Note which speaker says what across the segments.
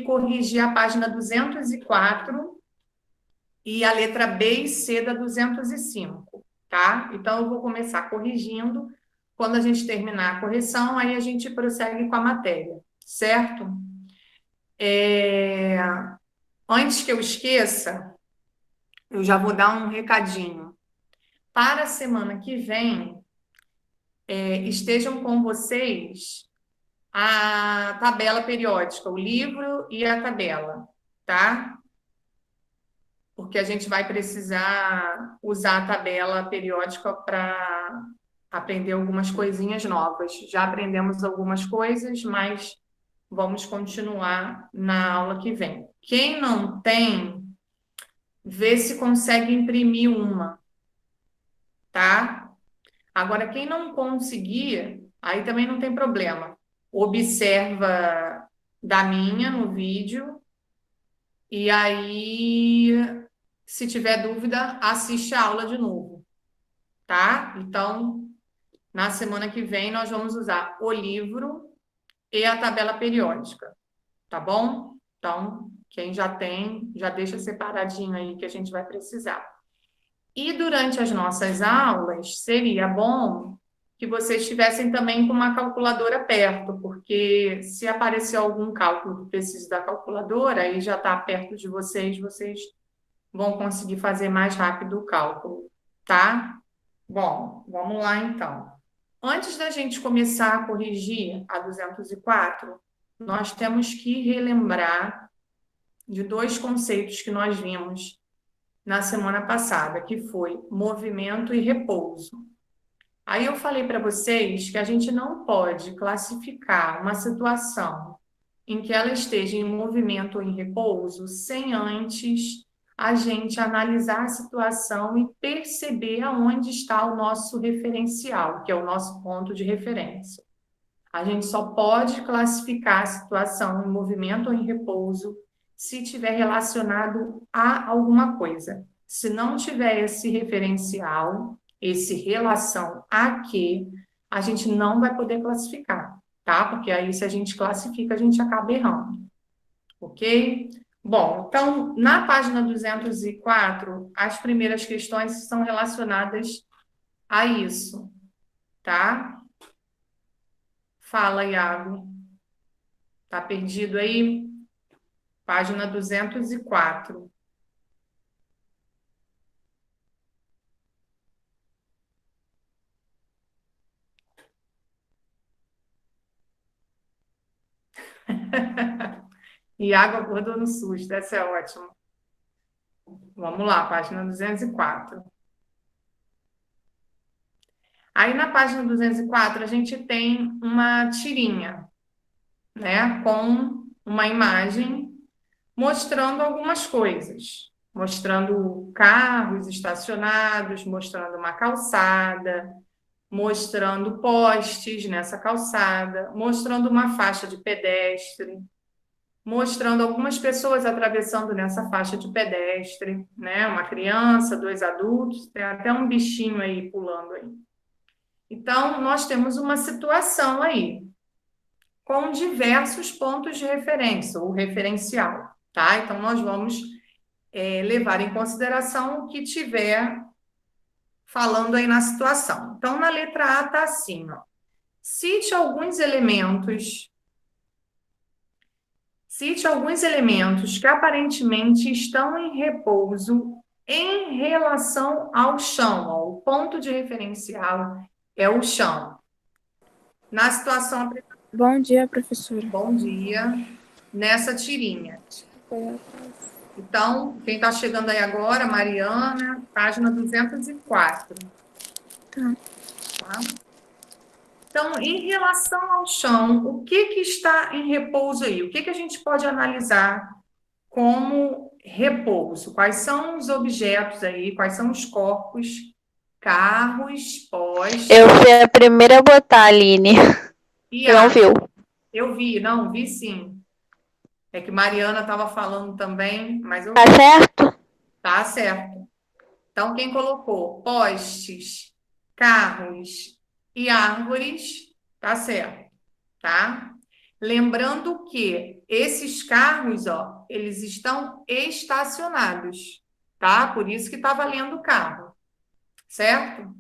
Speaker 1: corrigir a página 204 e a letra B e C da 205, tá? Então, eu vou começar corrigindo. Quando a gente terminar a correção, aí a gente prossegue com a matéria, certo? Antes que eu esqueça, eu já vou dar um recadinho. Para a semana que vem, estejam com vocês a tabela periódica, o livro e a tabela, tá? Porque a gente vai precisar usar a tabela periódica para aprender algumas coisinhas novas. Já aprendemos algumas coisas, mas vamos continuar na aula que vem. Quem não tem, vê se consegue imprimir uma, tá? Agora, quem não conseguir, aí também não tem problema. Observa da minha no vídeo e aí, se tiver dúvida, assiste a aula de novo, tá? Então, na semana que vem, nós vamos usar o livro e a tabela periódica, tá bom? Então, quem já tem, já deixa separadinho aí que a gente vai precisar. E durante as nossas aulas, seria bom que vocês estivessem também com uma calculadora perto, porque se aparecer algum cálculo que precise da calculadora, aí já está perto de vocês, vocês vão conseguir fazer mais rápido o cálculo, tá? Bom, vamos lá então. Antes da gente começar a corrigir a 204, nós temos que relembrar de dois conceitos que nós vimos na semana passada, que foi movimento e repouso. Aí eu falei para vocês que a gente não pode classificar uma situação em que ela esteja em movimento ou em repouso sem antes a gente analisar a situação e perceber aonde está o nosso referencial, que é o nosso ponto de referência. A gente só pode classificar a situação em movimento ou em repouso se tiver relacionado a alguma coisa. Se não tiver esse referencial, esse relação a que, a gente não vai poder classificar, tá? Porque aí, se a gente classifica, a gente acaba errando, ok? Bom, então, na página 204, as primeiras questões são relacionadas a isso, tá? Fala, Iago. Tá perdido aí? Página 204. Iago acordou no susto, essa é ótima. Vamos lá, página 204. Aí na página 204 a gente tem uma tirinha, né, com uma imagem mostrando algumas coisas, mostrando carros estacionados, mostrando uma calçada, mostrando postes nessa calçada, mostrando uma faixa de pedestre, mostrando algumas pessoas atravessando nessa faixa de pedestre, né? Uma criança, dois adultos, tem até um bichinho aí pulando aí. Então, nós temos uma situação aí com diversos pontos de referência, ou referencial, tá? Então, nós vamos levar em consideração o que tiver falando aí na situação. Então, na letra A está assim, ó. Cite alguns elementos que aparentemente estão em repouso em relação ao chão. Ó. O ponto de referencial é o chão. Na situação...
Speaker 2: Bom dia, professora.
Speaker 1: Bom dia. Nessa tirinha. Então, quem está chegando aí agora, Mariana, página 204.
Speaker 2: Tá.
Speaker 1: Então, em relação ao chão, o que está em repouso aí? O que a gente pode analisar como repouso? Quais são os objetos aí? Quais são os corpos? Carros, postes...
Speaker 3: Eu fui a primeira a botar, Aline. Você não viu?
Speaker 1: Eu vi, não, vi sim. É que Mariana estava falando também, mas eu vi.
Speaker 3: Tá certo?
Speaker 1: Tá certo. Então, quem colocou postes, carros e árvores, tá certo, tá? Lembrando que esses carros, ó, eles estão estacionados, tá? Por isso que está valendo o carro, certo?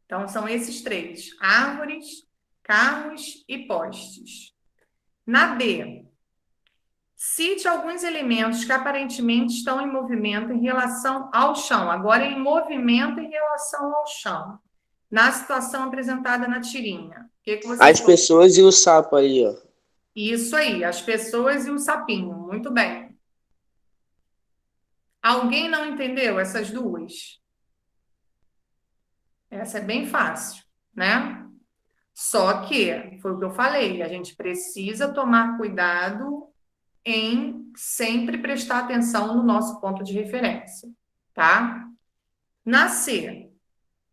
Speaker 1: Então, são esses três: árvores, carros e postes. Na B, cite alguns elementos que aparentemente estão em movimento em relação ao chão. Agora, em movimento em relação ao chão. Na situação apresentada na tirinha. O que vocês
Speaker 4: As
Speaker 1: colocam?
Speaker 4: pessoas e o sapo ali, ó.
Speaker 1: Isso aí, as pessoas e o sapinho. Muito bem. Alguém não entendeu essas duas? Essa é bem fácil, né? Só que, foi o que eu falei, a gente precisa tomar cuidado em sempre prestar atenção no nosso ponto de referência, tá? Na C,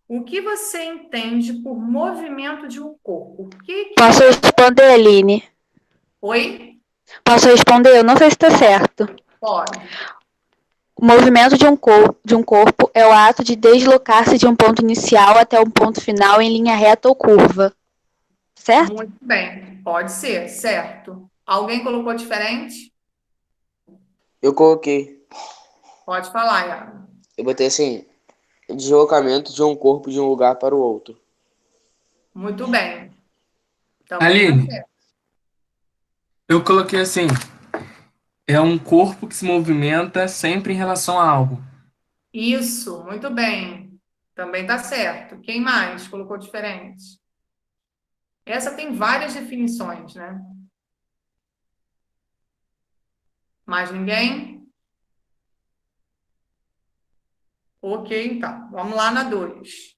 Speaker 1: o que você entende por movimento de um corpo? O que
Speaker 3: Posso responder, Aline?
Speaker 1: Oi?
Speaker 3: Posso responder? Eu não sei se está certo.
Speaker 1: Pode.
Speaker 3: O movimento de um corpo é o ato de deslocar-se de um ponto inicial até um ponto final em linha reta ou curva. Certo?
Speaker 1: Muito bem, pode ser, certo. Alguém colocou diferente?
Speaker 4: Eu coloquei.
Speaker 1: Pode falar, Iago.
Speaker 4: Eu botei assim, deslocamento de um corpo de um lugar para o outro.
Speaker 1: Muito bem. Também
Speaker 5: Aline,
Speaker 1: tá certo.
Speaker 5: eu coloquei assim, é um corpo que se movimenta sempre em relação a algo.
Speaker 1: Isso, muito bem. Também tá certo. Quem mais colocou diferente? Essa tem várias definições, né? Mais ninguém? Ok, então. Vamos lá na 2.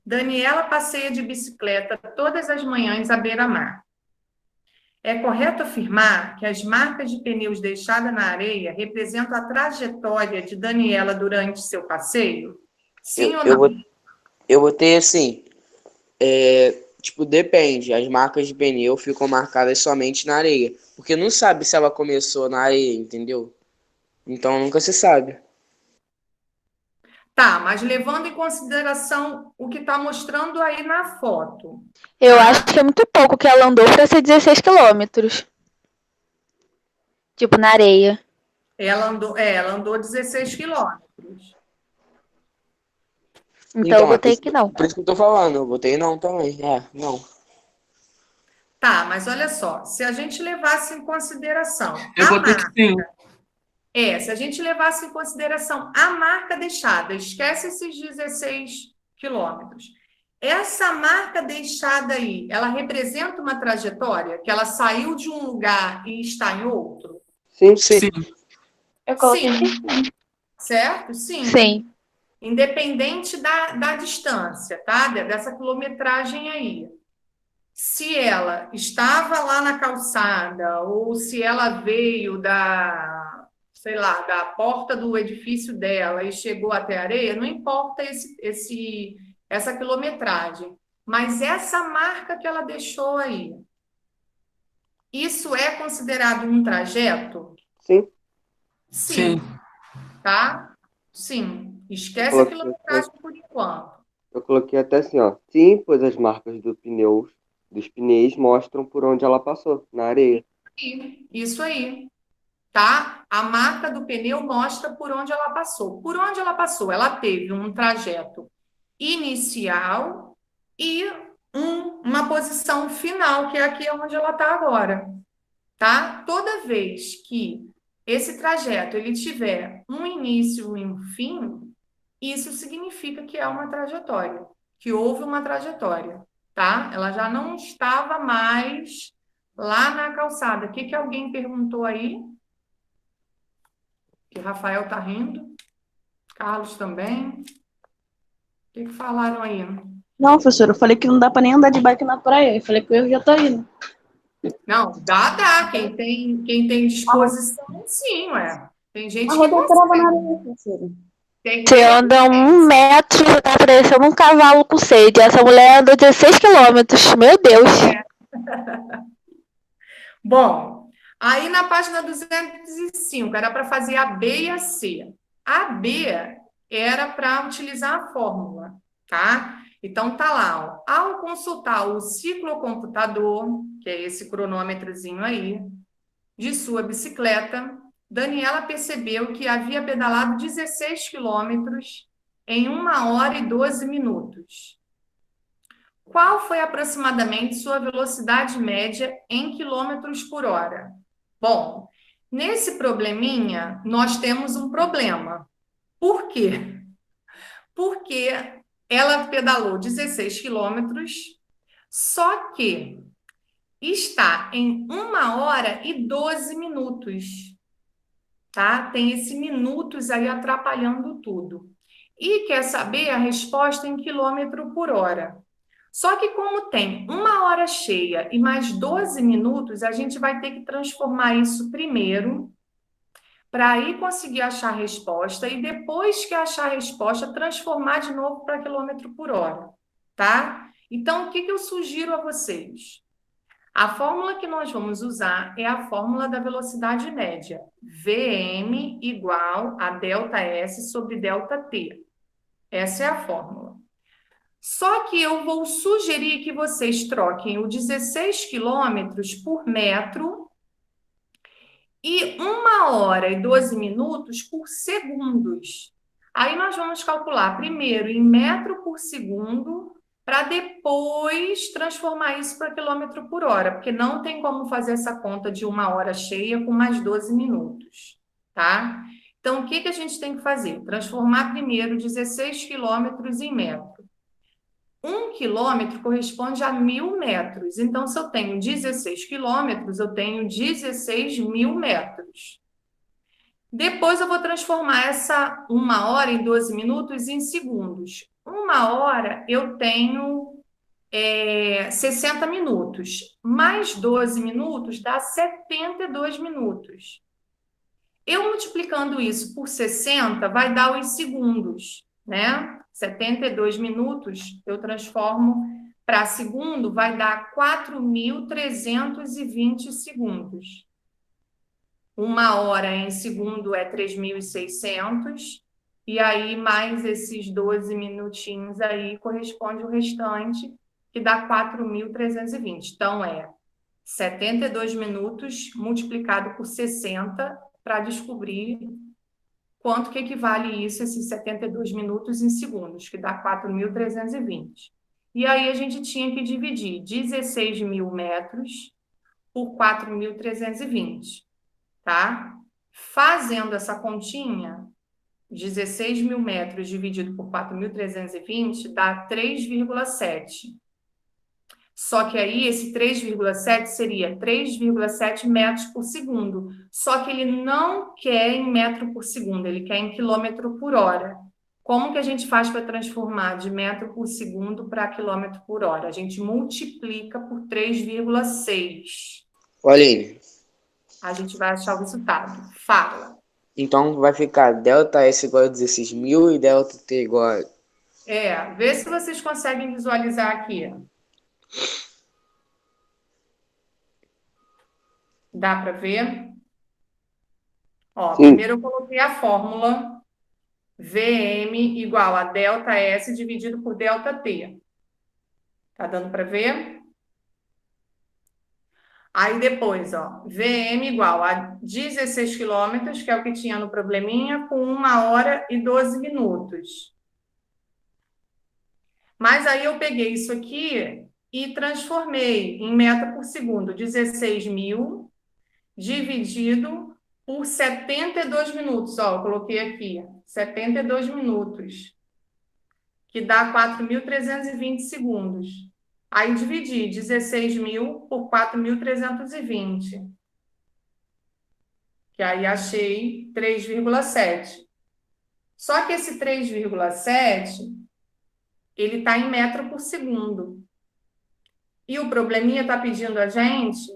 Speaker 1: Daniela passeia de bicicleta todas as manhãs à beira-mar. É correto afirmar que as marcas de pneus deixadas na areia representam a trajetória de Daniela durante seu passeio? Sim ou não?
Speaker 4: Eu botei assim, tipo, depende. As marcas de pneu ficam marcadas somente na areia. Porque não sabe se ela começou na areia, entendeu? Então nunca se sabe.
Speaker 1: Tá, mas levando em consideração o que está mostrando aí na foto.
Speaker 3: Eu
Speaker 1: Tá?
Speaker 3: acho que é muito pouco que ela andou para ser 16 quilômetros. Tipo, na areia.
Speaker 1: Ela andou 16 quilômetros.
Speaker 3: Então eu
Speaker 4: Então, é por
Speaker 3: botei
Speaker 4: isso,
Speaker 3: que não.
Speaker 4: por isso que eu tô falando. Eu botei não também. Não.
Speaker 1: Tá, mas olha só, se a gente levasse em consideração
Speaker 5: Eu botei que sim.
Speaker 1: se a gente levasse em consideração a marca deixada, esquece esses 16 quilômetros. Essa marca deixada aí, ela representa uma trajetória que ela saiu de um lugar e está em outro?
Speaker 4: Sim.
Speaker 5: Sim.
Speaker 3: Eu coloquei
Speaker 1: Sim. Certo? Sim.
Speaker 3: Sim.
Speaker 1: Independente da distância, tá? Dessa quilometragem aí. Se ela estava lá na calçada ou se ela veio sei lá, da porta do edifício dela e chegou até a areia, não importa essa quilometragem. Mas essa marca que ela deixou aí, isso é considerado um trajeto?
Speaker 4: Sim.
Speaker 5: Sim.
Speaker 1: Tá? Sim.
Speaker 6: Eu
Speaker 1: Esquece a
Speaker 6: coloquei,
Speaker 1: quilometragem por enquanto.
Speaker 6: eu coloquei até assim, ó. Sim, pois as marcas dos pneus mostram por onde ela passou, na areia.
Speaker 1: Isso aí, tá? A marca do pneu mostra por onde ela passou. Por onde ela passou? Ela teve um trajeto inicial e uma posição final, que é aqui onde ela está agora, tá? Toda vez que esse trajeto ele tiver um início e um fim, isso significa que é uma trajetória, que houve uma trajetória, tá? Ela já não estava mais lá na calçada. O que alguém perguntou aí? Que Rafael tá rindo. Carlos também. O que falaram aí?
Speaker 2: Não, professora, eu falei que não dá pra nem andar de bike na praia. Eu falei que eu já tô indo.
Speaker 1: Não, dá. Quem tem disposição, sim, ué. Tem gente
Speaker 2: A
Speaker 1: que
Speaker 2: roda trava na
Speaker 1: consegue.
Speaker 2: areia, professora.
Speaker 3: Você anda 1 metro, tá parecendo um cavalo com sede. Essa mulher andou 16 quilômetros. Meu Deus.
Speaker 1: Bom, aí na página 205 era para fazer a B e a C. A B era para utilizar a fórmula, tá? Então tá lá, ó. Ao consultar o ciclocomputador, que é esse cronômetrozinho aí, de sua bicicleta, Daniela percebeu que havia pedalado 16 quilômetros em 1 hora e 12 minutos. Qual foi aproximadamente sua velocidade média em quilômetros por hora? Bom, nesse probleminha, nós temos um problema. Por quê? Porque ela pedalou 16 quilômetros, só que está em 1 hora e 12 minutos, tá? Tem esse minutos aí atrapalhando tudo. E quer saber a resposta em quilômetro por hora. Só que como tem 1 hora cheia e mais 12 minutos, a gente vai ter que transformar isso primeiro para aí conseguir achar a resposta e depois que achar a resposta, transformar de novo para quilômetro por hora, tá? Então, o que eu sugiro a vocês? A fórmula que nós vamos usar é a fórmula da velocidade média, Vm igual a ΔS sobre ΔT. Essa é a fórmula. Só que eu vou sugerir que vocês troquem o 16 quilômetros por metro e 1 hora e 12 minutos por segundos. Aí nós vamos calcular primeiro em metro por segundo, para depois transformar isso para quilômetro por hora, porque não tem como fazer essa conta de 1 hora cheia com mais 12 minutos, tá? Então, o que a gente tem que fazer? Transformar primeiro 16 quilômetros em metro. 1 quilômetro corresponde a 1.000 metros. Então, se eu tenho 16 quilômetros, eu tenho 16.000 metros. Depois, eu vou transformar essa 1 hora e 12 minutos em segundos. 1 hora, eu tenho 60 minutos. Mais 12 minutos dá 72 minutos. Eu multiplicando isso por 60, vai dar os segundos, né? 72 minutos, eu transformo para segundo, vai dar 4.320 segundos. 1 hora em segundo é 3.600, e aí mais esses 12 minutinhos aí corresponde o restante, que dá 4.320. Então, 72 minutos multiplicado por 60 para descobrir quanto que equivale isso, esses 72 minutos em segundos, que dá 4.320. E aí a gente tinha que dividir 16.000 metros por 4.320, tá? Fazendo essa continha, 16.000 metros dividido por 4.320 dá 3,7. Só que aí esse 3,7 seria 3,7 metros por segundo. Só que ele não quer em metro por segundo, ele quer em quilômetro por hora. Como que a gente faz para transformar de metro por segundo para quilômetro por hora? A gente multiplica por 3,6.
Speaker 4: Aline,
Speaker 1: A gente vai achar o resultado. Fala.
Speaker 4: então vai ficar ΔS igual a 16.000 e ΔT igual a...
Speaker 1: Vê se vocês conseguem visualizar aqui. Dá para ver? Ó,
Speaker 6: Sim.
Speaker 1: primeiro eu coloquei a fórmula Vm igual a ΔS dividido por ΔT. Tá dando para ver? Aí depois, ó, Vm igual a 16 quilômetros, que é o que tinha no probleminha, com 1 hora e 12 minutos. Mas aí eu peguei isso aqui e transformei em metro por segundo. 16.000 dividido por 72 minutos. Ó, eu coloquei aqui, 72 minutos, que dá 4.320 segundos. Aí dividi 16.000 por 4.320, que aí achei 3,7. Só que esse 3,7, ele está em metro por segundo. E o probleminha está pedindo a gente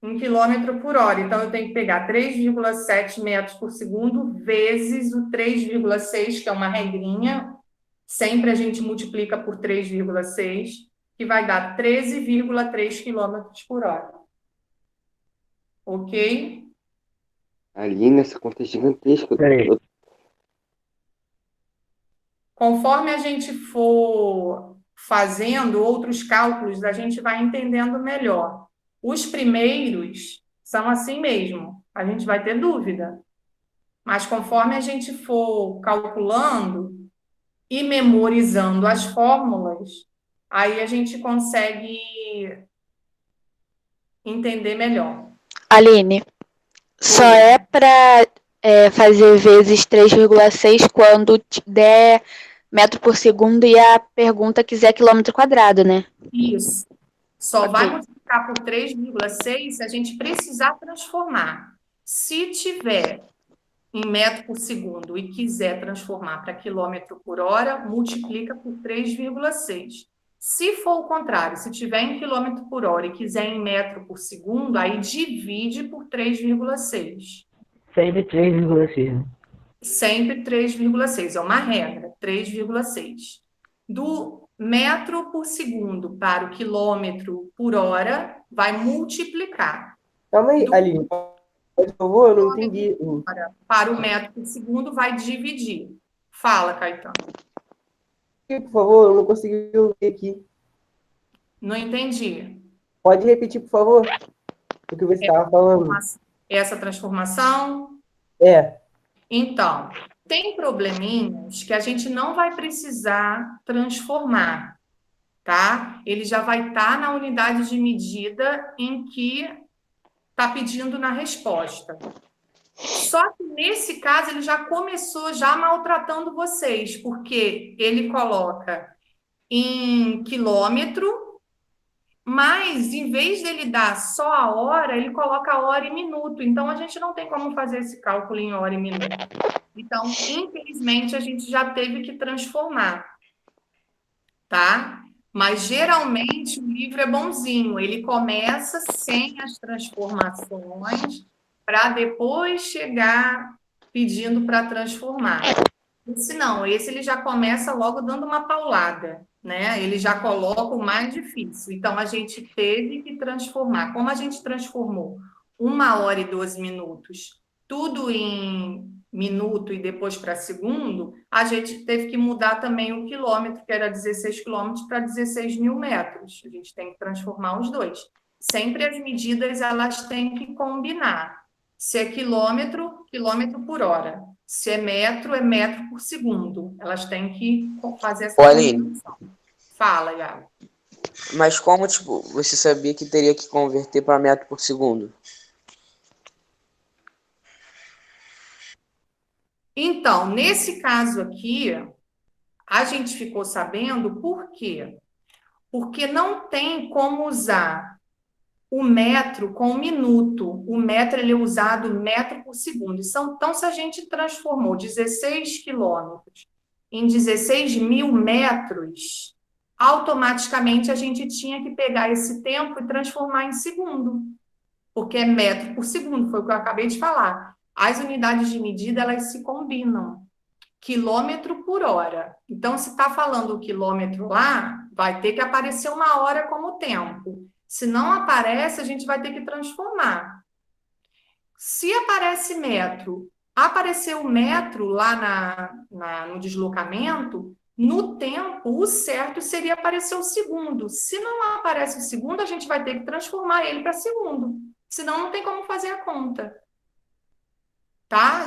Speaker 1: em quilômetro por hora. Então, eu tenho que pegar 3,7 metros por segundo vezes o 3,6, que é uma regrinha. Sempre a gente multiplica por 3,6, que vai dar 13,3 quilômetros por hora. Ok?
Speaker 6: Aline, essa conta é gigantesca.
Speaker 5: Peraí.
Speaker 1: Conforme a gente for fazendo outros cálculos, a gente vai entendendo melhor. Os primeiros são assim mesmo, a gente vai ter dúvida. Mas conforme a gente for calculando e memorizando as fórmulas, aí a gente consegue entender melhor.
Speaker 3: Aline, só
Speaker 1: Oi.
Speaker 3: é para fazer vezes 3,6 quando der metro por segundo e a pergunta quiser quilômetro quadrado, né?
Speaker 1: Isso. Só vai
Speaker 3: Ok.
Speaker 1: multiplicar por 3,6 se a gente precisar transformar. Se tiver em metro por segundo e quiser transformar para quilômetro por hora, multiplica por 3,6. Se for o contrário, se tiver em quilômetro por hora e quiser em metro por segundo, aí divide por 3,6.
Speaker 7: Sempre 3,6.
Speaker 1: Sempre 3,6, é uma regra, 3,6. Do metro por segundo para o quilômetro por hora, vai multiplicar.
Speaker 7: Calma aí,
Speaker 1: Do
Speaker 7: Aline, por favor, eu não
Speaker 1: quilômetro
Speaker 7: entendi.
Speaker 1: por hora para o metro por segundo, vai dividir. Fala, Caetano.
Speaker 7: Por favor, eu não consegui ouvir aqui.
Speaker 1: Não entendi.
Speaker 7: Pode repetir, por favor, o que você estava falando.
Speaker 1: Essa transformação?
Speaker 7: É,
Speaker 1: Então, tem probleminhas que a gente não vai precisar transformar, tá? Ele já vai estar na unidade de medida em que está pedindo na resposta. Só que nesse caso ele já começou já maltratando vocês, porque ele coloca em quilômetro, mas em vez dele dar só a hora, ele coloca hora e minuto. Então a gente não tem como fazer esse cálculo em hora e minuto. Então, infelizmente, a gente já teve que transformar, tá? Mas geralmente o livro é bonzinho, ele começa sem as transformações para depois chegar pedindo para transformar. Esse não, esse ele já começa logo dando uma paulada, né? Ele já coloca o mais difícil. Então a gente teve que transformar. Como a gente transformou 1 hora e 12 minutos, tudo em minuto e depois para segundo, a gente teve que mudar também o quilômetro, que era 16 quilômetros, para 16 mil metros. A gente tem que transformar os dois. Sempre as medidas elas têm que combinar. Se é quilômetro, quilômetro por hora. Se é metro por segundo. Elas têm que fazer essa
Speaker 4: Ô, Aline,
Speaker 1: combinação. Fala, Iago.
Speaker 4: mas como, tipo, você sabia que teria que converter para metro por segundo?
Speaker 1: Então, nesse caso aqui, a gente ficou sabendo por quê? Porque não tem como usar o metro com o minuto. O metro ele é usado metro por segundo. Então, se a gente transformou 16 quilômetros em 16 mil metros, automaticamente a gente tinha que pegar esse tempo e transformar em segundo, porque é metro por segundo, foi o que eu acabei de falar. As unidades de medida, elas se combinam. Quilômetro por hora. Então, se está falando o quilômetro lá, vai ter que aparecer 1 hora como tempo. Se não aparece, a gente vai ter que transformar. Se aparece metro, apareceu o metro lá no deslocamento, no tempo, o certo seria aparecer o segundo. Se não aparece o segundo, a gente vai ter que transformar ele para segundo. Senão, não tem como fazer a conta. Tá?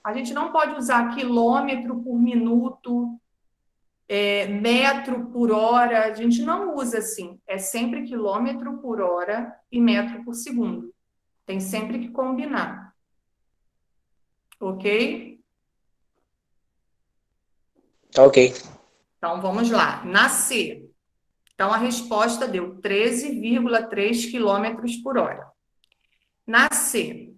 Speaker 1: A gente não pode usar quilômetro por minuto, metro por hora, a gente não usa assim. É sempre quilômetro por hora e metro por segundo. Tem sempre que combinar. Ok?
Speaker 4: Tá ok.
Speaker 1: Então, vamos lá. Na C. Então, a resposta deu 13,3 quilômetros por hora. Na C.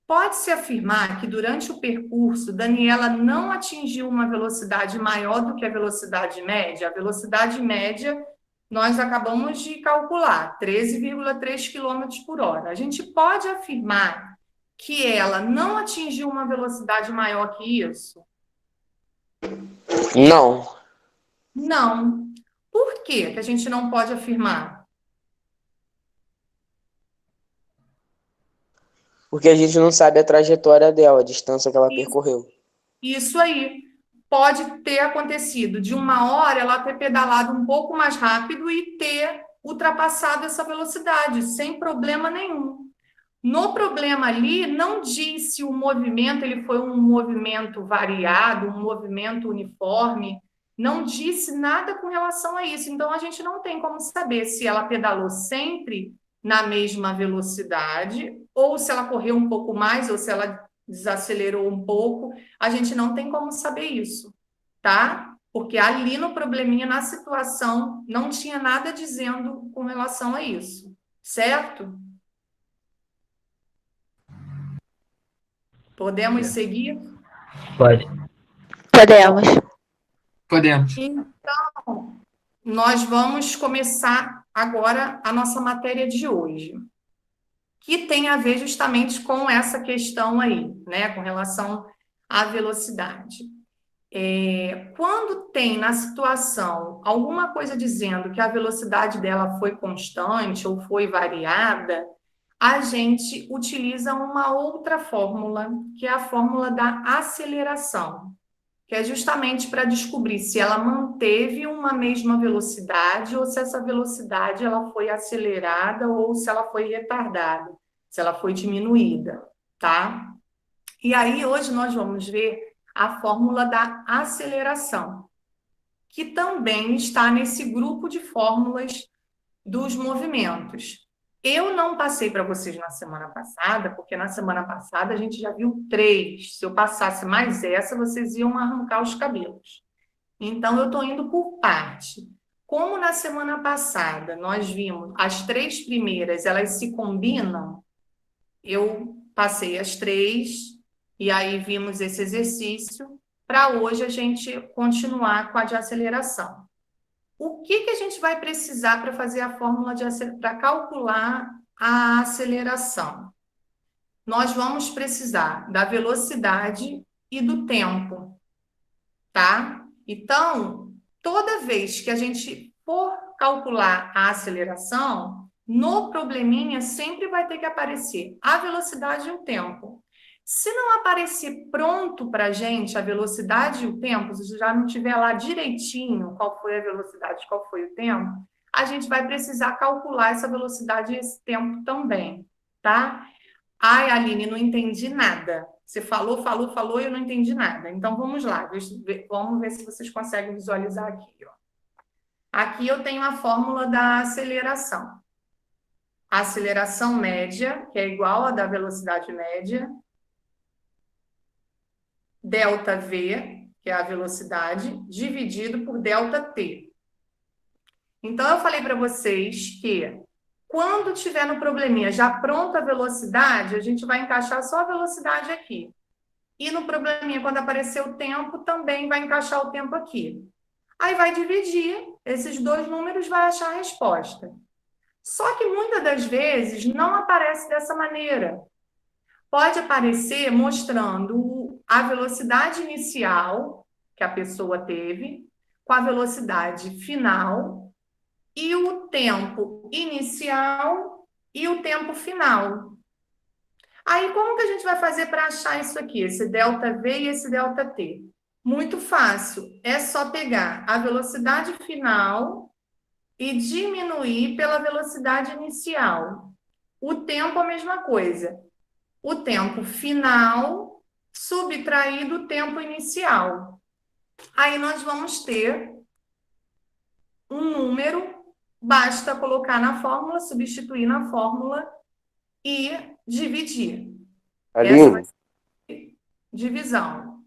Speaker 1: Pode-se afirmar que durante o percurso, Daniela não atingiu uma velocidade maior do que a velocidade média? A velocidade média, nós acabamos de calcular, 13,3 km por hora. A gente pode afirmar que ela não atingiu uma velocidade maior que isso?
Speaker 4: Não,
Speaker 1: Não. Por que a gente não pode afirmar?
Speaker 4: porque a gente não sabe a trajetória dela, a distância que ela percorreu.
Speaker 1: Isso aí. Pode ter acontecido de 1 hora ela ter pedalado um pouco mais rápido e ter ultrapassado essa velocidade, sem problema nenhum. No problema ali, não diz se o movimento ele foi um movimento variado, um movimento uniforme, não disse nada com relação a isso. Então, a gente não tem como saber se ela pedalou sempre na mesma velocidade, ou se ela correu um pouco mais, ou se ela desacelerou um pouco. A gente não tem como saber isso, tá? Porque ali no probleminha, na situação, não tinha nada dizendo com relação a isso, certo? Podemos seguir?
Speaker 7: Pode.
Speaker 3: Podemos.
Speaker 5: Podemos.
Speaker 1: Então, nós vamos começar agora a nossa matéria de hoje, que tem a ver justamente com essa questão aí, né, com relação à velocidade. Quando tem na situação alguma coisa dizendo que a velocidade dela foi constante ou foi variada, a gente utiliza uma outra fórmula, que é a fórmula da aceleração, que é justamente para descobrir se ela manteve uma mesma velocidade ou se essa velocidade ela foi acelerada ou se ela foi retardada, se ela foi diminuída, tá? E aí hoje nós vamos ver a fórmula da aceleração, que também está nesse grupo de fórmulas dos movimentos. Eu não passei para vocês na semana passada, porque na semana passada a gente já viu 3. Se eu passasse mais essa, vocês iam arrancar os cabelos. Então, eu estou indo por parte. Como na semana passada nós vimos as 3 primeiras, elas se combinam, eu passei as 3, e aí vimos esse exercício, para hoje a gente continuar com a de aceleração. O que a gente vai precisar para fazer a fórmula para calcular a aceleração? Nós vamos precisar da velocidade e do tempo, tá? Então, toda vez que a gente for calcular a aceleração, no probleminha sempre vai ter que aparecer a velocidade e o tempo. Se não aparecer pronto para a gente a velocidade e o tempo, se já não tiver lá direitinho qual foi a velocidade, qual foi o tempo, a gente vai precisar calcular essa velocidade e esse tempo também, tá? Ai, Aline, não entendi nada. Você falou e eu não entendi nada. Então, vamos lá. Vamos ver se vocês conseguem visualizar aqui, ó. Aqui eu tenho a fórmula da aceleração. A aceleração média, que é igual à da velocidade média, delta V, que é a velocidade, dividido por delta T. Então, eu falei para vocês que quando tiver no probleminha já pronta a velocidade, a gente vai encaixar só a velocidade aqui. E no probleminha, quando aparecer o tempo, também vai encaixar o tempo aqui. Aí vai dividir, esses 2 números vai achar a resposta. Só que muitas das vezes não aparece dessa maneira. Pode aparecer mostrando a velocidade inicial que a pessoa teve, com a velocidade final, e o tempo inicial e o tempo final. Aí, como que a gente vai fazer para achar isso aqui, esse ΔV e esse ΔT? Muito fácil, é só pegar a velocidade final e diminuir pela velocidade inicial. O tempo, a mesma coisa. O tempo final subtraído do tempo inicial. Aí nós vamos ter um número, basta colocar na fórmula, substituir na fórmula e dividir. Essa vai
Speaker 6: Aline,
Speaker 1: ser divisão.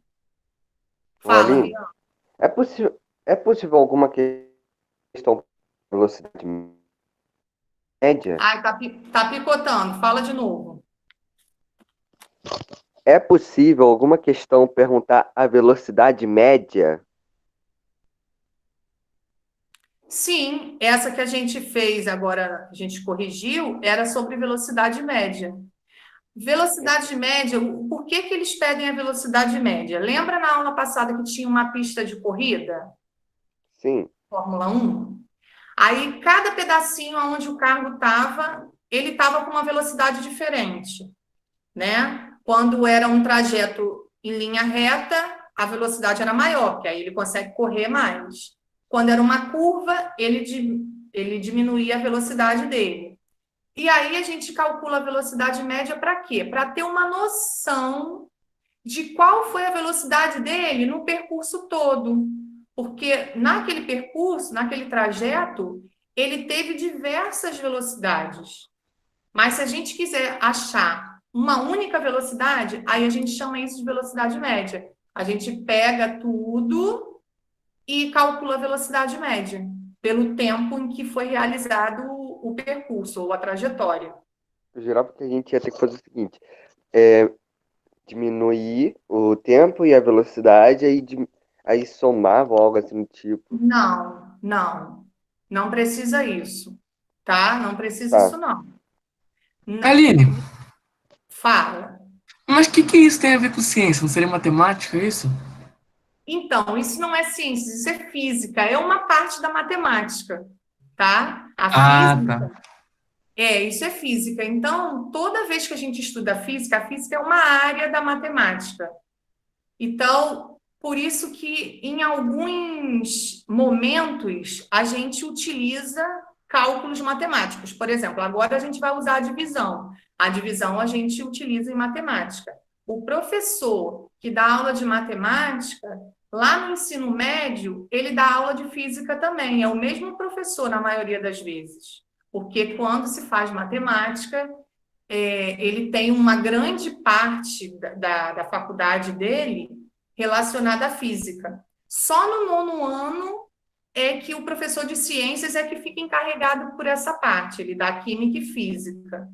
Speaker 6: ô,
Speaker 1: Fala,
Speaker 6: Aline,
Speaker 1: Rian.
Speaker 6: é possível alguma questão de velocidade média?
Speaker 1: Ai, tá picotando. Fala de novo.
Speaker 6: É possível alguma questão perguntar a velocidade média?
Speaker 1: Sim, essa que a gente fez agora, a gente corrigiu, era sobre velocidade média. Velocidade média, por que eles pedem a velocidade média? Lembra na aula passada que tinha uma pista de corrida?
Speaker 6: Sim.
Speaker 1: Fórmula 1? Aí, cada pedacinho onde o carro estava, ele estava com uma velocidade diferente, né? Quando era um trajeto em linha reta, a velocidade era maior, porque aí ele consegue correr mais. Quando era uma curva, ele ele diminuía a velocidade dele. E aí a gente calcula a velocidade média para quê? Para ter uma noção de qual foi a velocidade dele no percurso todo. Porque naquele percurso, naquele trajeto, ele teve diversas velocidades. Mas se a gente quiser achar uma única velocidade, aí a gente chama isso de velocidade média. A gente pega tudo e calcula a velocidade média, pelo tempo em que foi realizado o percurso ou a trajetória.
Speaker 6: Eu jurava que a gente ia ter que fazer o seguinte: diminuir o tempo e a velocidade, aí somava ou algo assim do tipo.
Speaker 1: Não, não. Não precisa isso, tá? Não precisa
Speaker 6: Tá.
Speaker 1: isso, não.
Speaker 5: Aline,
Speaker 1: Fala.
Speaker 5: mas o que isso tem a ver com ciência? Não seria matemática isso?
Speaker 1: Então, isso não é ciência, isso é física, é uma parte da matemática, tá? A
Speaker 5: Ah,
Speaker 1: física,
Speaker 5: tá.
Speaker 1: isso é física. Então, toda vez que a gente estuda física, a física é uma área da matemática. Então, por isso que em alguns momentos a gente utiliza cálculos matemáticos. Por exemplo, agora a gente vai usar a divisão. A divisão a gente utiliza em matemática. O professor que dá aula de matemática, lá no ensino médio, ele dá aula de física também. É o mesmo professor na maioria das vezes. Porque quando se faz matemática, ele tem uma grande parte da faculdade dele relacionada à física. Só no nono ano é que o professor de ciências é que fica encarregado por essa parte, ele dá química e física,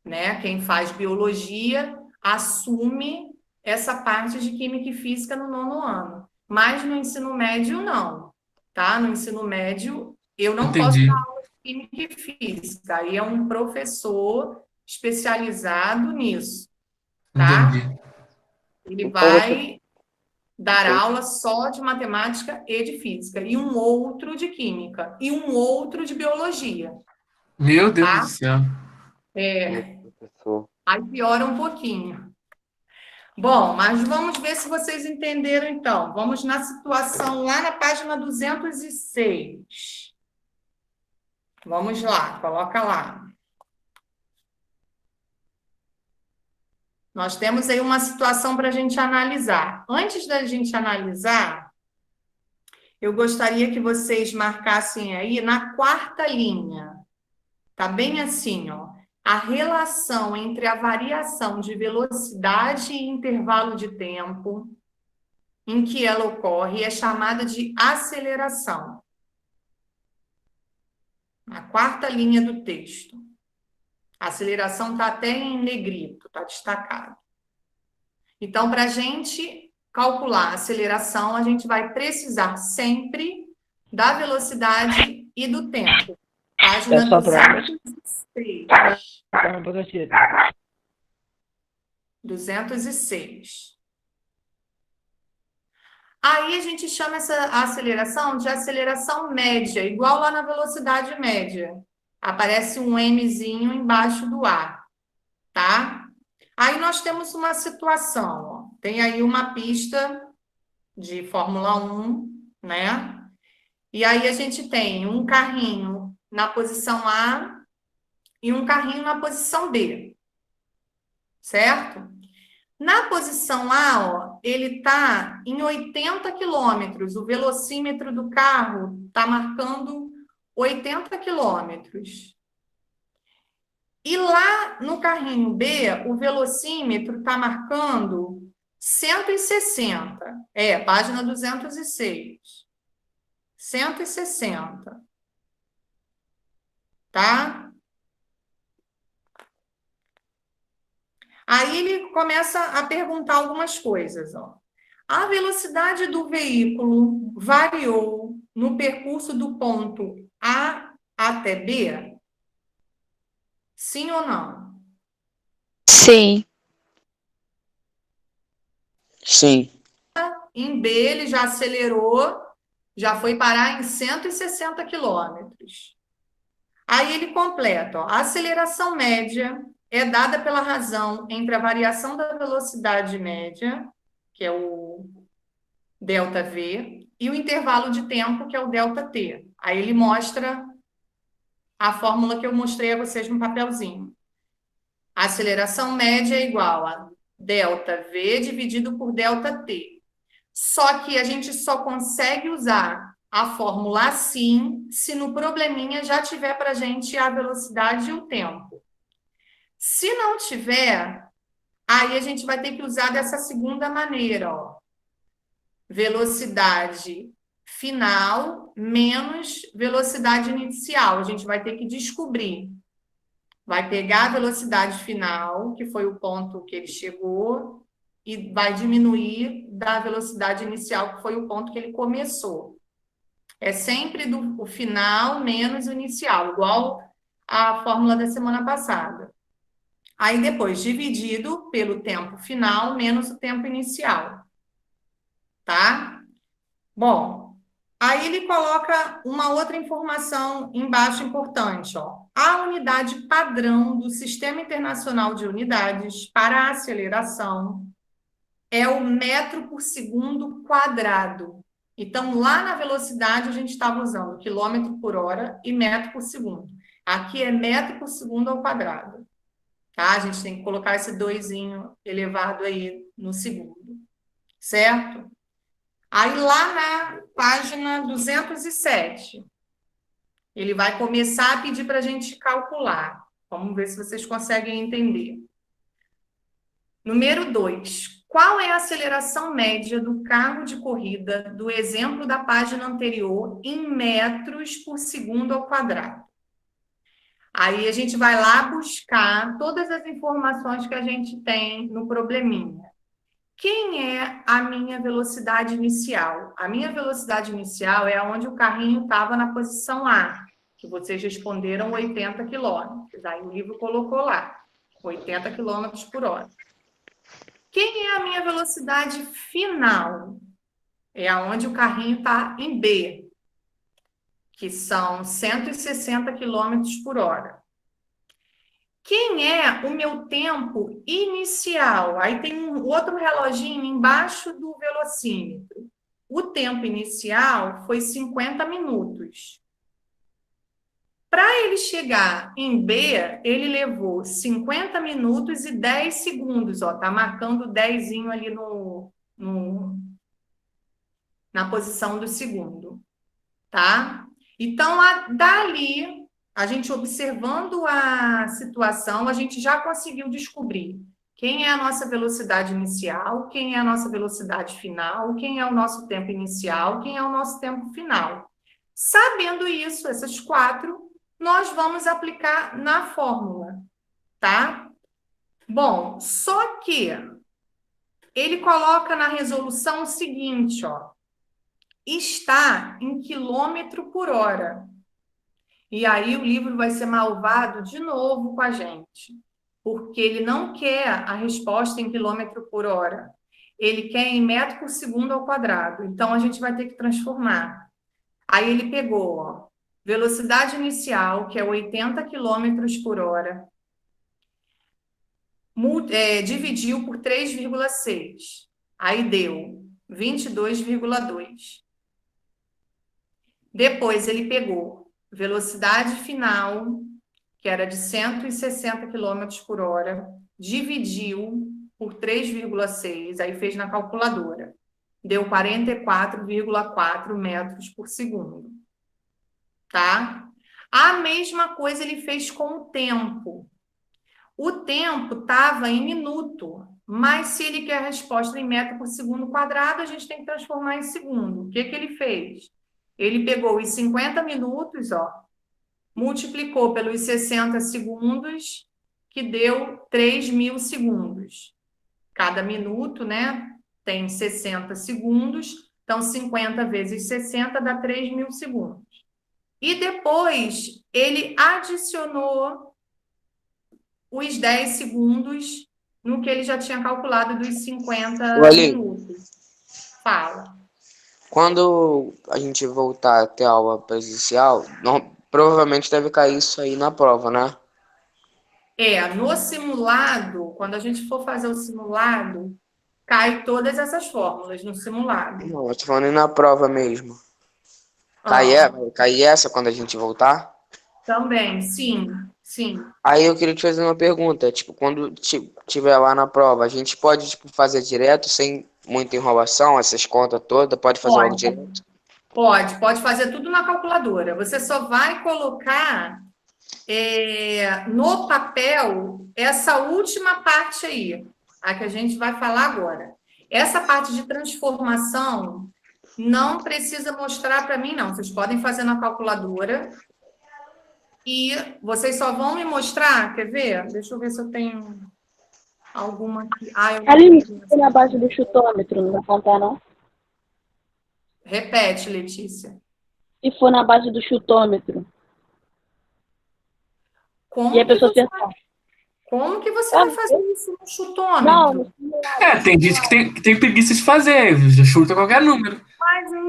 Speaker 1: né? Quem faz biologia assume essa parte de química e física no nono ano. Mas no ensino médio, não, tá? No ensino médio, eu não posso
Speaker 5: Entendi,
Speaker 1: dar aula de química e física, aí é um professor especializado nisso, tá?
Speaker 5: entendi.
Speaker 1: Ele
Speaker 6: Então você.
Speaker 1: vai dar
Speaker 6: Então,
Speaker 1: aula só de matemática e de física, e um outro de química, e um outro de biologia,
Speaker 5: Meu Deus do
Speaker 1: tá?
Speaker 5: céu.
Speaker 6: professor.
Speaker 1: Aí piora um pouquinho. Bom, mas vamos ver se vocês entenderam então. Vamos na situação lá na página 206. Vamos lá, coloca lá. Nós temos aí uma situação para a gente analisar. Antes da gente analisar, eu gostaria que vocês marcassem aí na quarta linha. Tá bem assim, ó. A relação entre a variação de velocidade e intervalo de tempo em que ela ocorre é chamada de aceleração. Na quarta linha do texto. A aceleração está até em negrito, está destacado. Então, para a gente calcular a aceleração, a gente vai precisar sempre da velocidade e do tempo. Página
Speaker 7: É só pra-
Speaker 1: 206.
Speaker 7: Tá, professor.
Speaker 1: 206. Aí a gente chama essa aceleração de aceleração média, igual lá na velocidade média. Aparece um Mzinho embaixo do A, tá? Aí nós temos uma situação, ó. Tem aí uma pista de Fórmula 1, né? E aí a gente tem um carrinho na posição A e um carrinho na posição B, certo? Na posição A, ó, ele está em 80 quilômetros. O velocímetro do carro está marcando 80 quilômetros. E lá no carrinho B, o velocímetro está marcando 160. Página 206. 160. Tá? Aí ele começa a perguntar algumas coisas, ó. A velocidade do veículo variou no percurso do ponto A até B? Sim ou não?
Speaker 3: Sim.
Speaker 4: Sim.
Speaker 1: Em B, ele já acelerou, já foi parar em 160 quilômetros. Aí ele completa, ó, a aceleração média é dada pela razão entre a variação da velocidade média, que é o ΔV, e o intervalo de tempo, que é o ΔT. Aí ele mostra a fórmula que eu mostrei a vocês no papelzinho. A aceleração média é igual a ΔV dividido por ΔT. Só que a gente só consegue usar a fórmula assim se no probleminha já tiver para a gente a velocidade e o tempo. Se não tiver, aí a gente vai ter que usar dessa segunda maneira, ó. Velocidade final menos velocidade inicial. A gente vai ter que descobrir. Vai pegar a velocidade final, que foi o ponto que ele chegou, e vai diminuir da velocidade inicial, que foi o ponto que ele começou. É sempre o final menos o inicial, igual a fórmula da semana passada. Aí depois, dividido pelo tempo final menos o tempo inicial. Tá? Bom, aí ele coloca uma outra informação embaixo importante, ó. A unidade padrão do Sistema Internacional de Unidades para a aceleração é o metro por segundo quadrado. Então, lá na velocidade, a gente estava usando quilômetro por hora e metro por segundo. Aqui é metro por segundo ao quadrado. Tá? A gente tem que colocar esse 2zinho elevado aí no segundo. Certo? Aí, lá na página 207, ele vai começar a pedir para a gente calcular. Vamos ver se vocês conseguem entender. Número 2. Qual é a aceleração média do carro de corrida do exemplo da página anterior em metros por segundo ao quadrado? Aí a gente vai lá buscar todas as informações que a gente tem no probleminha. Quem é a minha velocidade inicial? A minha velocidade inicial é onde o carrinho estava na posição A, que vocês responderam 80 quilômetros. Aí o livro colocou lá, 80 quilômetros por hora. Quem é a minha velocidade final? É onde o carrinho está em B, que são 160 quilômetros por hora. Quem é o meu tempo inicial? Aí tem um outro reloginho embaixo do velocímetro. O tempo inicial foi 50 minutos. Para ele chegar em B, ele levou 50 minutos e 10 segundos. Ó, tá marcando o 10zinho ali na posição do segundo. Tá? Então, dali, a gente observando a situação, a gente já conseguiu descobrir quem é a nossa velocidade inicial, quem é a nossa velocidade final, quem é o nosso tempo inicial, quem é o nosso tempo final. Sabendo isso, essas 4, nós vamos aplicar na fórmula, tá? Bom, só que ele coloca na resolução o seguinte, ó, está em quilômetro por hora. E aí o livro vai ser malvado de novo com a gente, porque ele não quer a resposta em quilômetro por hora, ele quer em metro por segundo ao quadrado. Então, a gente vai ter que transformar. Aí ele pegou, ó, velocidade inicial, que é 80 quilômetros por hora, dividiu por 3,6. Aí deu 22,2. Depois ele pegou velocidade final, que era de 160 km por hora, dividiu por 3,6, aí fez na calculadora. Deu 44,4 metros por segundo. Tá? A mesma coisa ele fez com o tempo. O tempo estava em minuto, mas se ele quer a resposta em metro por segundo quadrado, a gente tem que transformar em segundo. O que que ele fez? Ele pegou os 50 minutos, ó, multiplicou pelos 60 segundos, que deu 3.000 segundos. Cada minuto, né, tem 60 segundos, então 50 vezes 60 dá 3.000 segundos. E depois ele adicionou os 10 segundos no que ele já tinha calculado dos 50 minutos. Fala.
Speaker 4: Quando a gente voltar a ter aula presencial, provavelmente deve cair isso aí na prova, né?
Speaker 1: No simulado, quando a gente for fazer o simulado, cai todas essas fórmulas no simulado.
Speaker 4: Não, eu tô falando na prova mesmo. Cai essa quando a gente voltar?
Speaker 1: Também, sim, sim.
Speaker 4: Aí eu queria te fazer uma pergunta, tipo, quando tiver lá na prova, a gente pode, tipo, fazer direto, sem muita enrolação, essas contas todas, pode fazer logo
Speaker 1: Pode,
Speaker 4: direto?
Speaker 1: pode fazer tudo na calculadora. Você só vai colocar no papel essa última parte aí, a que a gente vai falar agora. Essa parte de transformação não precisa mostrar para mim, não. Vocês podem fazer na calculadora e vocês só vão me mostrar, quer ver? Deixa eu ver se eu tenho alguma aqui. Eu
Speaker 2: Aline,
Speaker 1: não
Speaker 2: se for na base do chutômetro, não vai contar, não?
Speaker 1: Repete, Letícia.
Speaker 2: Se for na base do chutômetro
Speaker 1: Como
Speaker 2: e a
Speaker 1: que
Speaker 2: pessoa
Speaker 1: você,
Speaker 2: acertar.
Speaker 1: como que você vai fazer isso no
Speaker 2: Não,
Speaker 1: chutômetro?
Speaker 5: Tem gente que tem preguiça de fazer, já chuta qualquer número.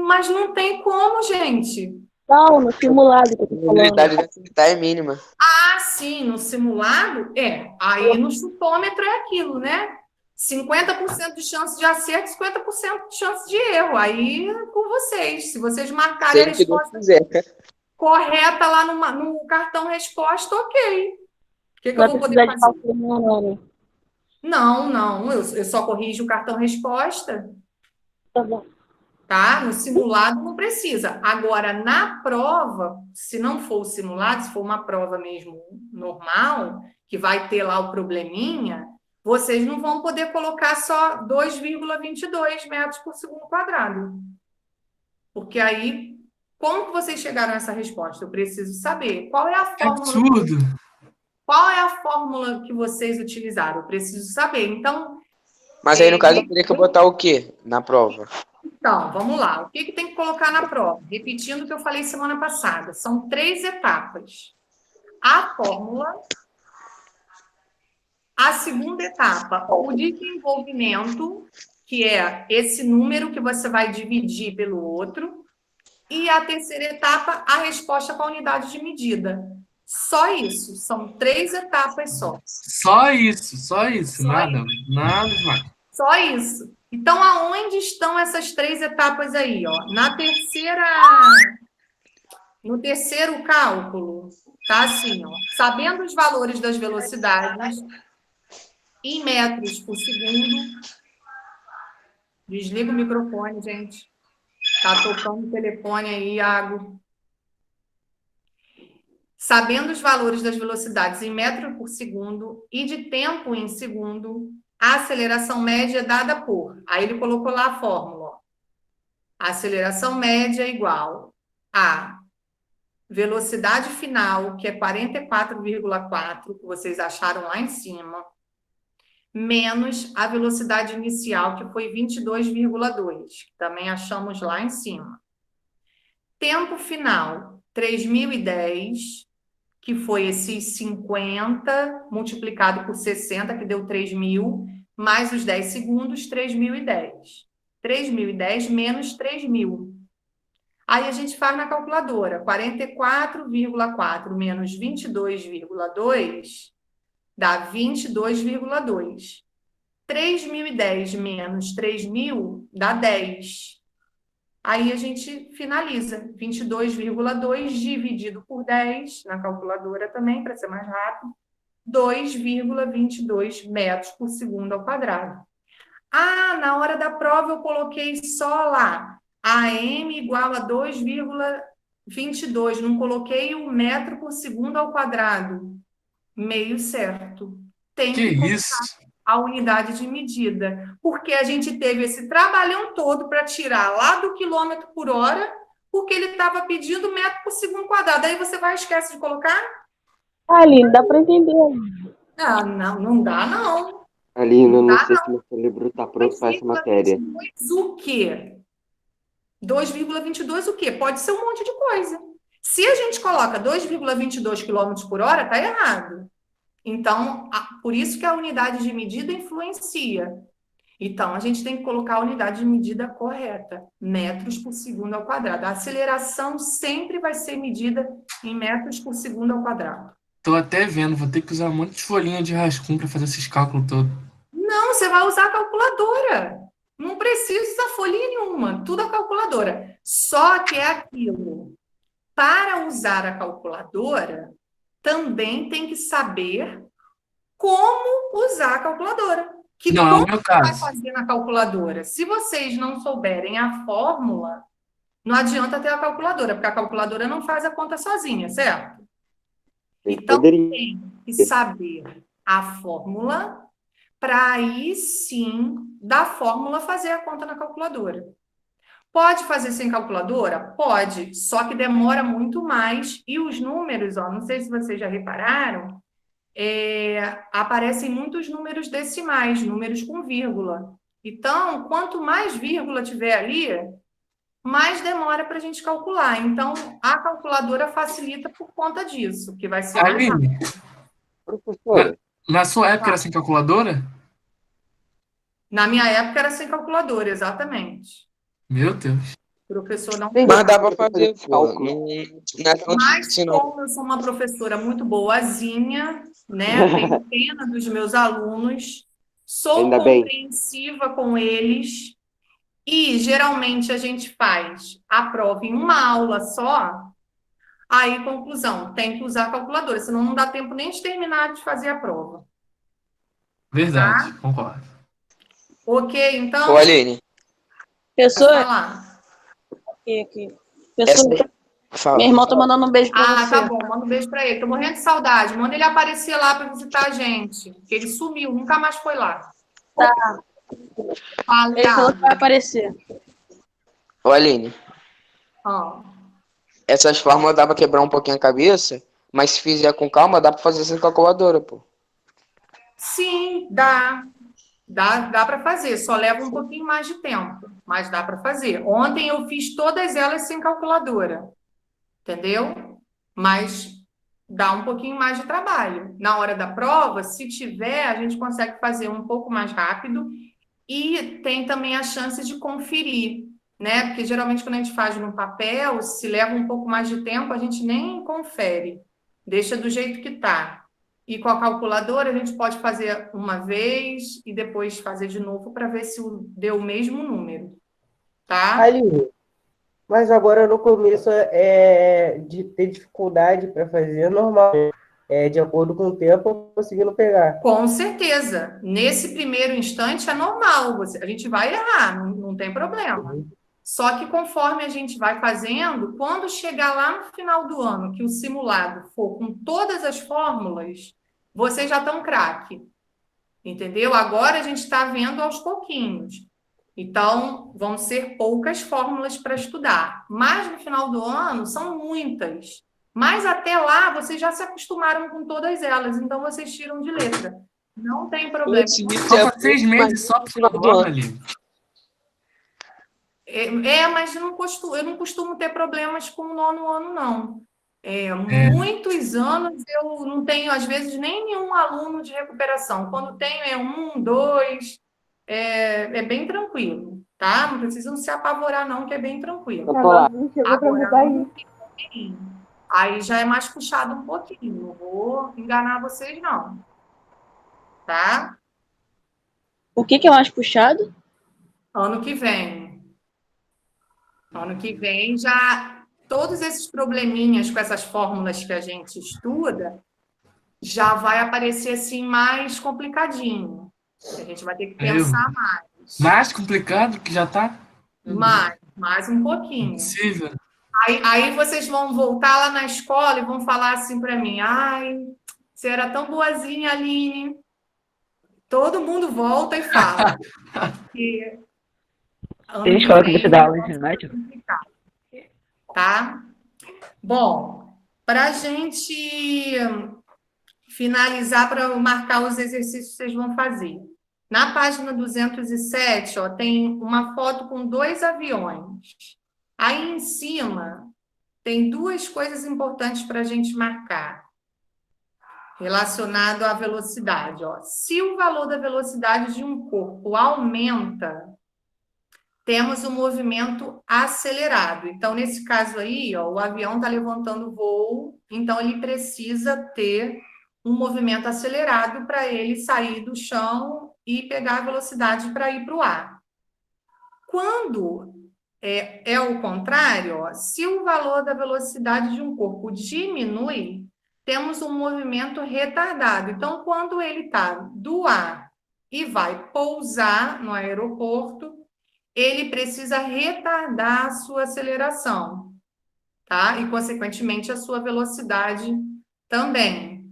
Speaker 1: Mas não tem como, gente.
Speaker 2: não, no simulado que eu
Speaker 4: A
Speaker 2: tô
Speaker 4: probabilidade
Speaker 2: falando.
Speaker 4: de acertar é mínima.
Speaker 1: Sim, no simulado, aí no chutômetro é aquilo, né? 50% de chance de acerto, 50% de chance de erro. Aí é com vocês. Se vocês marcarem a
Speaker 4: Seja o que Deus
Speaker 1: resposta
Speaker 4: quiser.
Speaker 1: correta lá no cartão resposta, ok. O que eu
Speaker 2: Vai
Speaker 1: vou poder
Speaker 2: precisar de
Speaker 1: fazer?
Speaker 2: cálculo no nome.
Speaker 1: Não, eu só corrijo o cartão resposta.
Speaker 2: Tá bom.
Speaker 1: Tá? No simulado não precisa. Agora, na prova, se não for o simulado, se for uma prova mesmo normal, que vai ter lá o probleminha, vocês não vão poder colocar só 2,22 metros por segundo quadrado. Porque aí, como que vocês chegaram a essa resposta? Eu preciso saber.
Speaker 5: Que absurdo.
Speaker 1: Qual é a fórmula que vocês utilizaram? Eu preciso saber. Então,
Speaker 4: Mas aí, no caso, eu teria que botar o quê na prova?
Speaker 1: Então, vamos lá. O que tem que colocar na prova? Repetindo o que eu falei semana passada. São 3 etapas. A fórmula, a segunda etapa, o desenvolvimento, que é esse número que você vai dividir pelo outro, e a terceira etapa, a resposta com a unidade de medida. Só isso. São 3 etapas só.
Speaker 5: Só isso.
Speaker 1: Só
Speaker 5: Nada demais.
Speaker 1: Só isso. Então, aonde estão essas 3 etapas aí? Ó? No terceiro cálculo, tá assim, ó. Sabendo os valores das velocidades em metros por segundo. Desliga o microfone, gente. Tá tocando o telefone aí, Iago. Sabendo os valores das velocidades em metro por segundo e de tempo em segundo, a aceleração média é dada por. Aí ele colocou lá a fórmula. Ó. A aceleração média é igual a velocidade final, que é 44,4, que vocês acharam lá em cima, menos a velocidade inicial, que foi 22,2, que também achamos lá em cima. Tempo final, 3.010, que foi esses 50 multiplicado por 60, que deu 3.000, mais os 10 segundos, 3.010. 3.010 menos 3.000. Aí a gente faz na calculadora, 44,4 menos 22,2 dá 22,2. 3.010 menos 3.000 dá 10. Aí a gente finaliza, 22,2 dividido por 10, na calculadora também, para ser mais rápido, 2,22 metros por segundo ao quadrado. Na hora da prova eu coloquei só lá, AM igual a 2,22, não coloquei o metro por segundo ao quadrado. Meio certo. Tem
Speaker 5: Que
Speaker 1: que colocar
Speaker 5: isso?
Speaker 1: a unidade de medida, porque a gente teve esse trabalhão todo para tirar lá do quilômetro por hora, porque ele estava pedindo metro por segundo quadrado. Aí você vai e esquece de colocar?
Speaker 2: Aline, dá pra entender.
Speaker 1: Não dá, não.
Speaker 6: Aline, eu não sei se meu cérebro tá pronto para essa
Speaker 1: 2,22
Speaker 6: matéria.
Speaker 1: o quê? 2,22 o quê? Pode ser um monte de coisa. Se a gente coloca 2,22 km por hora, está errado. Então, por isso que a unidade de medida influencia. Então, a gente tem que colocar a unidade de medida correta, metros por segundo ao quadrado. A aceleração sempre vai ser medida em metros por segundo ao quadrado.
Speaker 5: Tô até vendo, vou ter que usar um monte de folhinha de rascunho para fazer esses cálculos todos.
Speaker 1: Não, você vai usar a calculadora. Não precisa usar folhinha nenhuma, tudo a calculadora. Só que é aquilo. para usar a calculadora, também tem que saber como usar a calculadora. Que
Speaker 5: Não, é o
Speaker 1: como
Speaker 5: meu
Speaker 1: vai
Speaker 5: caso.
Speaker 1: fazer na calculadora? Se vocês não souberem a fórmula, não adianta ter a calculadora, porque a calculadora não faz a conta sozinha, certo? Então,
Speaker 6: Poderia.
Speaker 1: tem que saber a fórmula para aí sim, da fórmula, fazer a conta na calculadora. Pode fazer sem calculadora? Pode, só que demora muito mais. E os números, ó, não sei se vocês já repararam, aparecem muitos números decimais, números com vírgula. Então, quanto mais vírgula tiver ali, mais demora para a gente calcular. Então, a calculadora facilita por conta disso, que vai ser mais rápido.
Speaker 5: Aline,
Speaker 6: Professora,
Speaker 5: na sua época era sem calculadora?
Speaker 1: Na minha época era sem calculadora, exatamente.
Speaker 5: Meu Deus.
Speaker 1: O professor não
Speaker 6: Tem
Speaker 4: Mas dá
Speaker 6: como
Speaker 4: pra fazer,
Speaker 6: fazer
Speaker 4: pô.
Speaker 6: cálculo.
Speaker 4: Não é tão
Speaker 1: Mas
Speaker 4: difícil, não.
Speaker 1: como eu sou uma professora muito boazinha, né? Tenho pena dos meus alunos, sou
Speaker 6: Ainda bem.
Speaker 1: compreensiva com eles e geralmente a gente faz a prova em uma aula só. Aí, conclusão, tem que usar a calculadora, senão não dá tempo nem de terminar de fazer a prova.
Speaker 5: Verdade, concordo.
Speaker 1: Ok, então,
Speaker 4: Ô, Aline,
Speaker 1: pode
Speaker 2: Professor,
Speaker 1: falar.
Speaker 2: aqui.
Speaker 4: essa
Speaker 2: Professor,
Speaker 4: aí. Fala.
Speaker 2: meu irmão tá mandando um beijo pra
Speaker 1: Ah,
Speaker 2: você.
Speaker 1: tá bom, manda um beijo para ele. Tô morrendo de saudade. Manda ele aparecer lá para visitar a gente, porque ele sumiu, nunca mais foi lá.
Speaker 2: Tá.
Speaker 1: Fala,
Speaker 2: Ele falou que vai
Speaker 1: Iago.
Speaker 2: aparecer.
Speaker 4: Ô, Aline,
Speaker 1: Ó.
Speaker 4: essas fórmulas dá pra quebrar um pouquinho a cabeça, mas se fizer com calma, dá pra fazer sem calculadora, pô.
Speaker 1: Sim, dá. Dá para fazer, só leva um pouquinho mais de tempo, mas dá para fazer. Ontem eu fiz todas elas sem calculadora, entendeu? Mas dá um pouquinho mais de trabalho. Na hora da prova, se tiver, a gente consegue fazer um pouco mais rápido e tem também a chance de conferir, né? Porque geralmente quando a gente faz no papel, se leva um pouco mais de tempo, a gente nem confere, deixa do jeito que tá. E com a calculadora, a gente pode fazer uma vez e depois fazer de novo para ver se deu o mesmo número, tá?
Speaker 7: Aline, mas agora no começo de ter dificuldade para fazer é normal. De acordo com o tempo, eu conseguindo pegar.
Speaker 1: Com certeza. Nesse primeiro instante é normal, a gente vai errar, não tem problema. Só que conforme a gente vai fazendo, quando chegar lá no final do ano, que o simulado for com todas as fórmulas, vocês já estão craque, entendeu? Agora a gente está vendo aos pouquinhos. Então, vão ser poucas fórmulas para estudar. Mas no final do ano, são muitas. Mas até lá, vocês já se acostumaram com todas elas, então vocês tiram de letra. Não tem problema.
Speaker 5: Falta 6 meses só pro final do ano, Aline.
Speaker 1: Mas eu não costumo ter problemas com o nono ano, não. Muitos anos eu não tenho, às vezes, nem nenhum aluno de recuperação. Quando tenho, é 1, 2, é bem tranquilo, tá? Não precisam se apavorar, não, que é bem tranquilo.
Speaker 7: Agora,
Speaker 1: Agora, aí já é mais puxado um pouquinho. Não vou enganar vocês, não. Tá?
Speaker 2: O que é mais puxado?
Speaker 1: Ano que vem. Ano que vem já todos esses probleminhas com essas fórmulas que a gente estuda já vai aparecer assim mais complicadinho. A gente vai ter que pensar mais.
Speaker 5: Mais complicado que já tá?
Speaker 1: Mais um pouquinho.
Speaker 5: Impossível.
Speaker 1: Aí vocês vão voltar lá na escola e vão falar assim para mim: ai, você era tão boazinha, Aline. Todo mundo volta e fala.
Speaker 8: Tem escola que você dá aula de ginástica?
Speaker 1: Tá? Bom, para a gente finalizar, para marcar os exercícios que vocês vão fazer. Na página 207, ó, tem uma foto com 2 aviões. Aí em cima tem 2 coisas importantes para a gente marcar relacionado à velocidade. Ó. Se o valor da velocidade de um corpo aumenta, temos um movimento acelerado. Então, nesse caso aí, ó, o avião está levantando voo, então ele precisa ter um movimento acelerado para ele sair do chão e pegar a velocidade para ir para o ar. Quando é o contrário, ó. Se o valor da velocidade de um corpo diminui, temos um movimento retardado. Então, quando ele está do ar e vai pousar no aeroporto, ele precisa retardar a sua aceleração, tá? E, consequentemente, a sua velocidade também.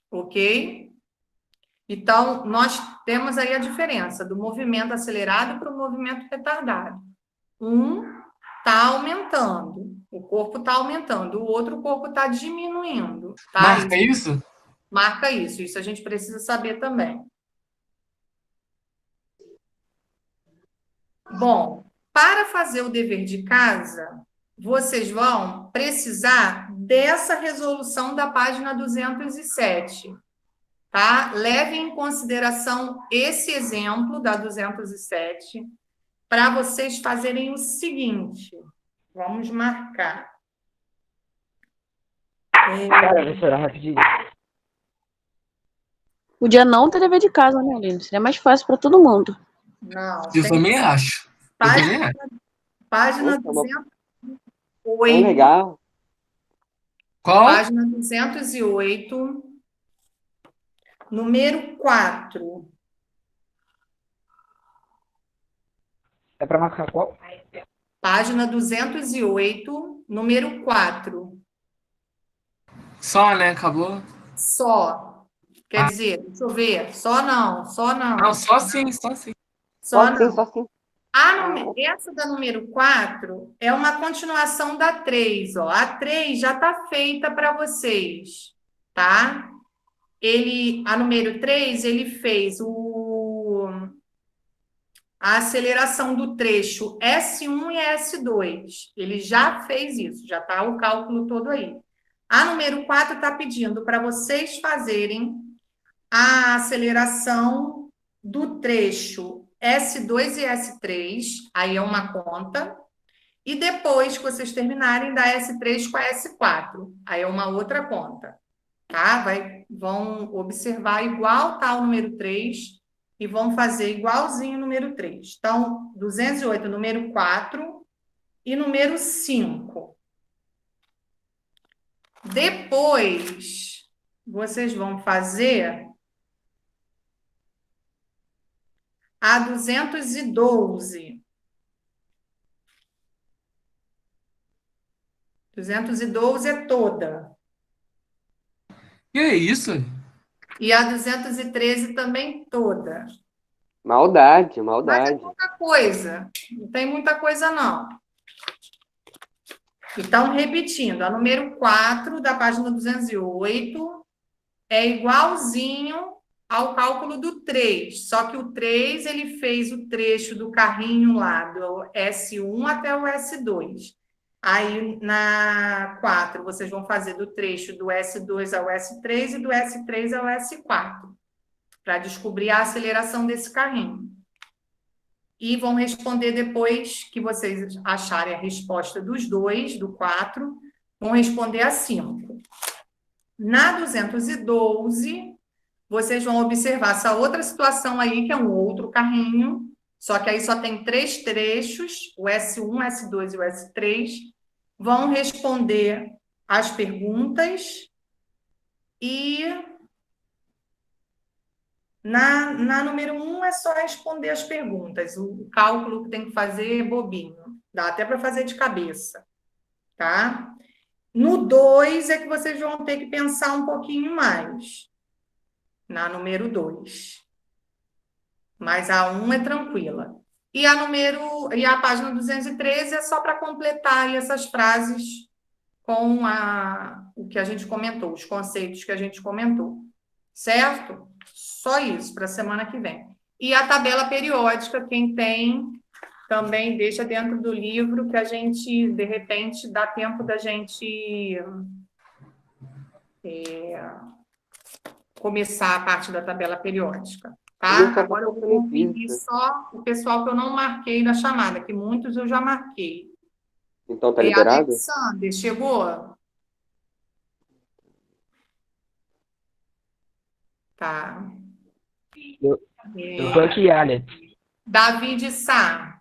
Speaker 1: Ok? Então, nós temos aí a diferença do movimento acelerado para o movimento retardado. Um está aumentando, o corpo está aumentando, o outro corpo está diminuindo. Tá?
Speaker 5: Marca isso?
Speaker 1: Marca isso, isso a gente precisa saber também. Bom, para fazer o dever de casa, vocês vão precisar dessa resolução da página 207. Tá? Leve em consideração esse exemplo da 207 para vocês fazerem o seguinte. Vamos marcar.
Speaker 8: Cara, professora, rapidinho.
Speaker 2: Podia não ter dever de casa, né, Aline? Seria mais fácil para todo mundo.
Speaker 1: Não,
Speaker 5: Eu
Speaker 1: tem
Speaker 5: também acho. Eu também acho.
Speaker 1: página
Speaker 6: Poxa,
Speaker 1: 208.
Speaker 6: tão legal.
Speaker 5: Qual?
Speaker 1: Página 208, número 4.
Speaker 8: É pra marcar qual?
Speaker 1: Página 208, número 4.
Speaker 5: Só, né? Acabou.
Speaker 1: Só. Quer dizer, deixa eu ver. Só não, só não.
Speaker 5: Não, só sim, só sim.
Speaker 1: Só
Speaker 6: Só
Speaker 1: não.
Speaker 6: sim, só sim.
Speaker 1: Essa da número 4 é uma continuação da 3, ó. A 3 já está feita para vocês, tá? A número 3, ele fez a aceleração do trecho S1 e S2. Ele já fez isso, já está o cálculo todo aí. A número 4 está pedindo para vocês fazerem a aceleração do trecho S2 e S3, aí é uma conta, e depois que vocês terminarem da S3 com a S4, aí é uma outra conta, tá? Vão observar igual tá o número 3 e vão fazer igualzinho o número 3. Então, 208, número 4 e número 5. Depois, vocês vão fazer a 212. 212 é toda.
Speaker 5: Que é isso?
Speaker 1: E a 213 também toda.
Speaker 6: Maldade,
Speaker 1: Mas é
Speaker 6: maldade.
Speaker 1: pouca coisa. Não tem muita coisa, não. Então, repetindo, a número 4 da página 208 é igualzinho ao cálculo do 3. Só que o 3, ele fez o trecho do carrinho lá, do S1 até o S2. Aí, na 4, vocês vão fazer do trecho do S2 ao S3 e do S3 ao S4, para descobrir a aceleração desse carrinho. E vão responder depois que vocês acharem a resposta dos dois, do 4, vão responder a 5. Na 212, vocês vão observar essa outra situação aí, que é um outro carrinho, só que aí só tem 3 trechos, o S1, o S2 e o S3, vão responder as perguntas e na número 1 é só responder as perguntas. O cálculo que tem que fazer é bobinho. Dá até para fazer de cabeça, tá? No 2 é que vocês vão ter que pensar um pouquinho mais. Na número 2. Mas a 1 é tranquila. E a página 213 é só para completar aí essas frases com o que a gente comentou, os conceitos que a gente comentou. Certo? Só isso para a semana que vem. E a tabela periódica, quem tem, também deixa dentro do livro, que a gente, de repente, dá tempo da gente começar a parte da tabela periódica. Tá? Agora eu vou conferir só o pessoal que eu não marquei na chamada, que muitos eu já marquei.
Speaker 6: Então tá liberado?
Speaker 1: Alexander, chegou? Tá.
Speaker 8: Eu tô aqui, Alex.
Speaker 1: David Sá.